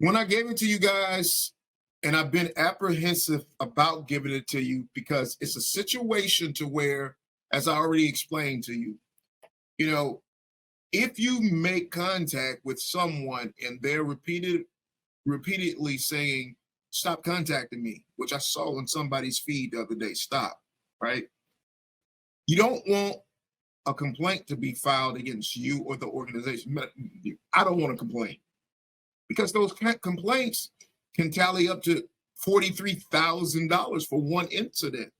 When I gave it to you guys, and I've been apprehensive about giving it to you because it's a situation to where, as I already explained to you, you know, if you make contact with someone and they're repeatedly saying, stop contacting me, which I saw on somebody's feed the other day, stop, right? You don't want a complaint to be filed against you or the organization. I don't want to complain because those complaints can tally up to $43,000 for one incident.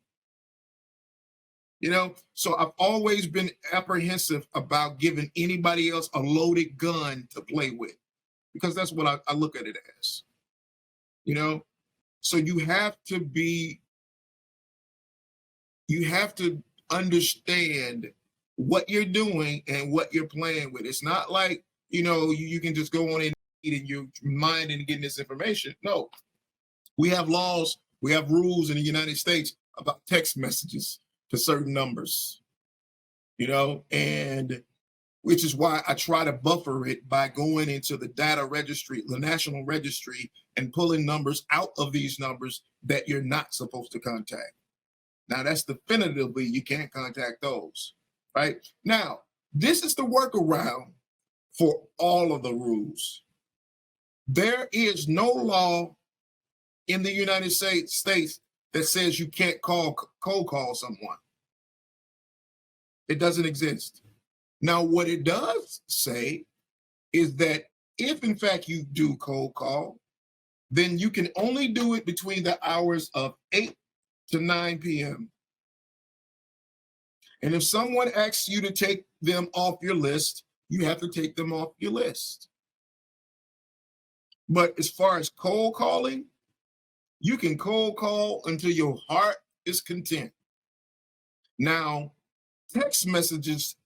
So I've always been apprehensive about giving anybody else a loaded gun to play with, because that's what I look at it as. So you have to understand what you're doing and what you're playing with. It's not like, you can just go on and your mind and getting this information. No, we have laws, we have rules in the United States about text messages to certain numbers, and which is why I try to buffer it by going into the data registry, the national registry, and pulling numbers out of these numbers that you're not supposed to contact. Now, that's definitively, you can't contact those, right? Now, this is the workaround for all of the rules. There is no law in the United States that says you can't cold call someone. It doesn't exist. Now, what it does say is that if, in fact, you do cold call, then you can only do it between the hours of 8 to 9 p.m. And if someone asks you to take them off your list, you have to take them off your list. But as far as cold calling, you can cold call until your heart is content. Now, text messages,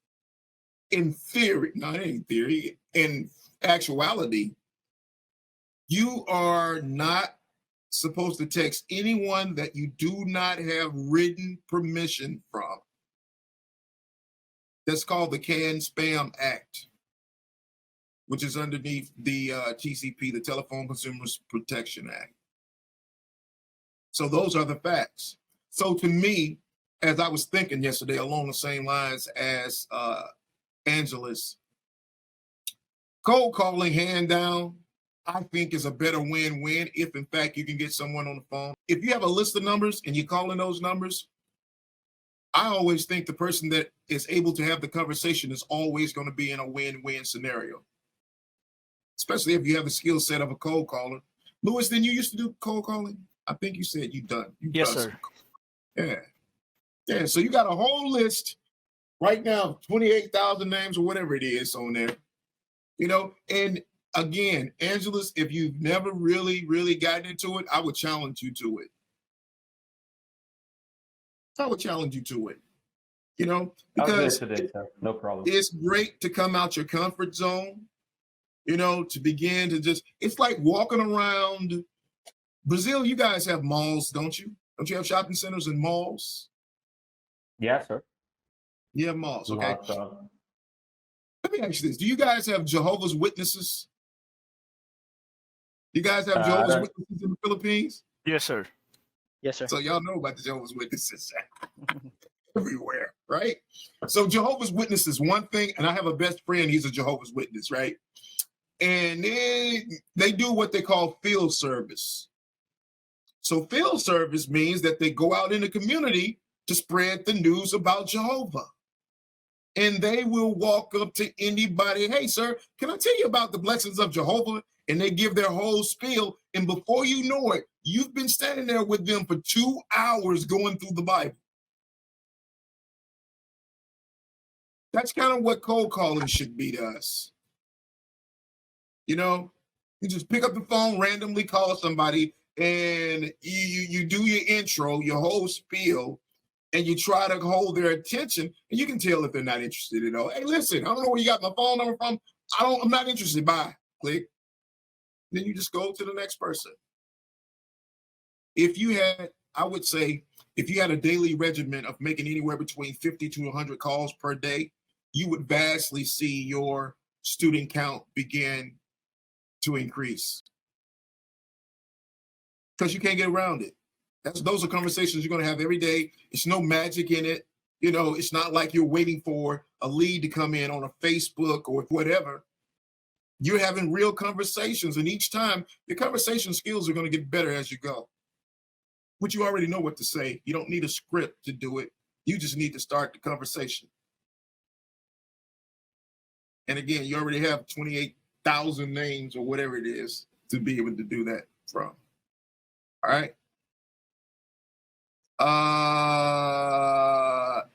in theory, not in theory, in actuality, you are not supposed to text anyone that you do not have written permission from. That's called the CAN-SPAM Act, which is underneath the TCP, the Telephone Consumers Protection Act. So those are the facts. So to me, as I was thinking yesterday along the same lines as Angelus, cold calling, hand down, I think is a better win-win if, in fact, you can get someone on the phone. If you have a list of numbers and you're calling those numbers, I always think the person that is able to have the conversation is always going to be in a win-win scenario, especially if you have the skill set of a cold caller. Louis, then you used to do cold calling? I think you said you've done. Yes, sir. Yeah. So you got a whole list right now, 28,000 names or whatever it is on there, and again, Angelus, if you've never really gotten into it, I would challenge you to it. Because today, sir. No problem. It's great to come out your comfort zone, to begin to it's like walking around Brazil. You guys have malls, don't you? Don't you have shopping centers and malls? Yeah, sir. You have malls, okay. Let me ask you this. Do you guys have Jehovah's Witnesses? You guys have Jehovah's Witnesses in the Philippines? Yes, sir. Yes, sir. So y'all know about the Jehovah's Witnesses everywhere, right? So Jehovah's Witnesses, one thing, and I have a best friend, he's a Jehovah's Witness, right? And they do what they call field service. So field service means that they go out in the community to spread the news about Jehovah. And they will walk up to anybody, hey, sir, can I tell you about the blessings of Jehovah? And they give their whole spiel. And before you know it, you've been standing there with them for 2 hours going through the Bible. That's kind of what cold calling should be to us. You just pick up the phone, randomly call somebody, and you do your intro, your whole spiel, and you try to hold their attention, and you can tell if they're not interested at all. Hey, listen, I don't know where you got my phone number from. I'm not interested. Bye. Click. Then you just go to the next person. I would say, if you had a daily regimen of making anywhere between 50 to 100 calls per day, you would vastly see your student count begin to increase. because you can't get around it. Those are conversations you're going to have every day. It's no magic in it. You know, it's not like you're waiting for a lead to come in on a Facebook or whatever. You're having real conversations, and each time your conversation skills are going to get better as you go. But you already know what to say. You don't need a script to do it. You just need to start the conversation. And again, you already have 28,000 names or whatever it is to be able to do that from. All right.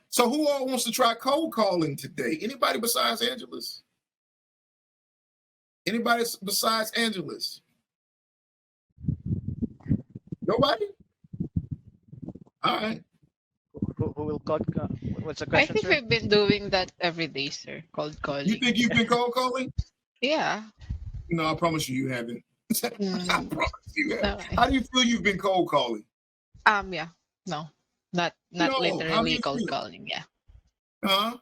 So who all wants to try cold calling today? Anybody besides Angelus? Anybody besides Angelus? Nobody? All right. Who will call? What's the I question, think sir? we've been doing that every day, sir. Cold You calling. think you've been cold calling? Yeah. No, I promise you haven't. I Mm, promise you haven't. no. How do you feel you've been cold calling? Yeah. No. Not No, how do literally you cold feel? calling. Yeah. Huh?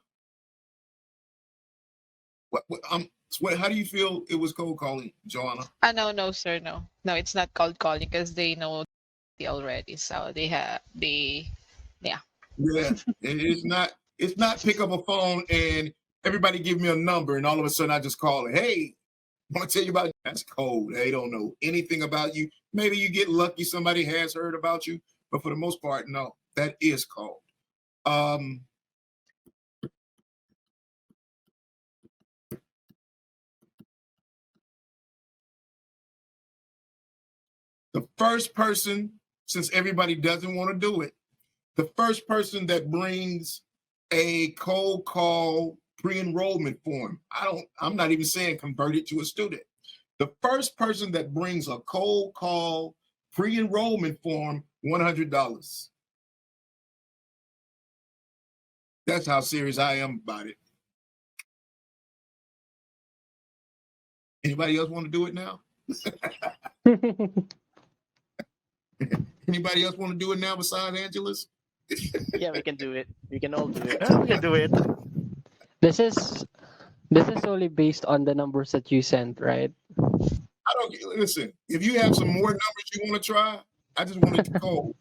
How do you feel it was cold calling, Joanna? No, sir. No. No, it's not cold calling because they know already. So yeah. Yeah, it's not. It's not pick up a phone and everybody give me a number and all of a sudden I just call it. Hey, I want to tell you about. That's cold. They don't know anything about you. Maybe you get lucky somebody has heard about you, but for the most part, no. That is cold. The first person, since everybody doesn't want to do it, the first person that brings a cold call pre-enrollment form, I'm not even saying convert it to a student. The first person that brings a cold call pre-enrollment form, $100. That's how serious I am about it. Anybody else want to do it now? Anybody else want to do it now besides Angelus? Yeah, we can do it. We can all do it. We can do it. This is only based on the numbers that you sent, right? I don't listen. If you have some more numbers you want to try, I just want it to cold.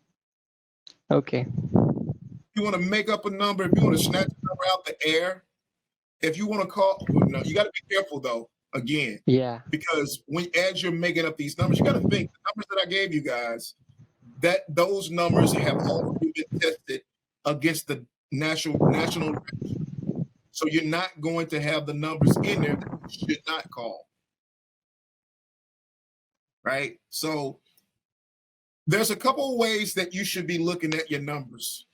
Okay. If you want to make up a number, if you want to snatch a number out the air, if you want to call, no, you got to be careful though. Again, Yeah. because as you're making up these numbers, you got to think the numbers that I gave you guys, that those numbers have already been tested against the national register. So you're not going to have the numbers in there that you should not call. Right? So there's a couple of ways that you should be looking at your numbers.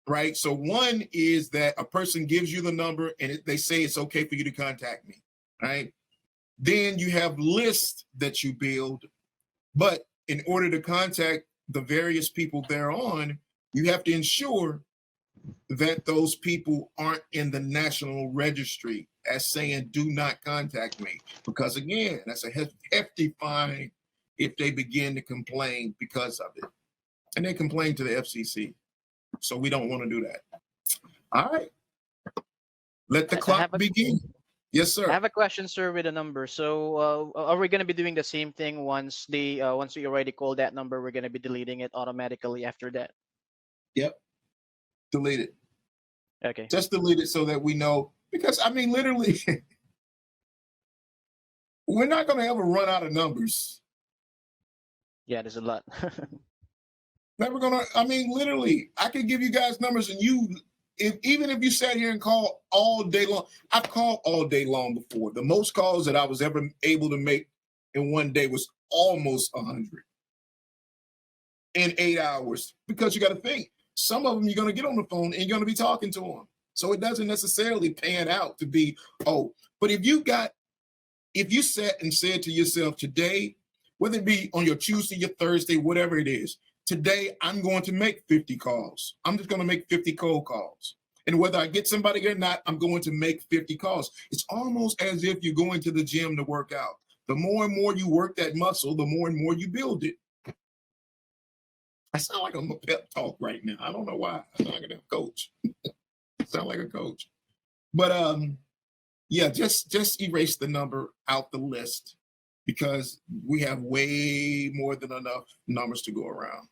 Right? So one is that a person gives you the number and they say it's okay for you to contact me. Right? Then you have lists that you build, but in order to contact the various people thereon, you have to ensure that those people aren't in the national registry as saying, do not contact me. Because again, that's a hefty fine if they begin to complain because of it. And they complain to the FCC. So we don't want to do that. All right. Let the clock begin. Yes, sir. I have a question, sir, with a number. So, are we gonna be doing the same thing once we already call that number? We're gonna be deleting it automatically after that. Yep. Delete it. Okay. Just delete it so that we know. Because I mean, literally, we're not gonna ever run out of numbers. Yeah, there's a lot. Never gonna. I mean, literally, I could give you guys numbers, and even if you sat here and called all day long, I've called all day long before. The most calls that I was ever able to make in one day was almost 100 in 8 hours. Because you got to think, some of them you're going to get on the phone and you're going to be talking to them. So it doesn't necessarily pan out to be, but if you sat and said to yourself today, whether it be on your Tuesday, your Thursday, whatever it is, today, I'm going to make 50 calls. I'm just going to make 50 cold calls. And whether I get somebody or not, I'm going to make 50 calls. It's almost as if you're going to the gym to work out. The more and more you work that muscle, the more and more you build it. I sound like I'm a pep talk right now. I don't know why. I sound like a coach. I sound like a coach. But yeah, just erase the number out the list. because we have way more than enough numbers to go around.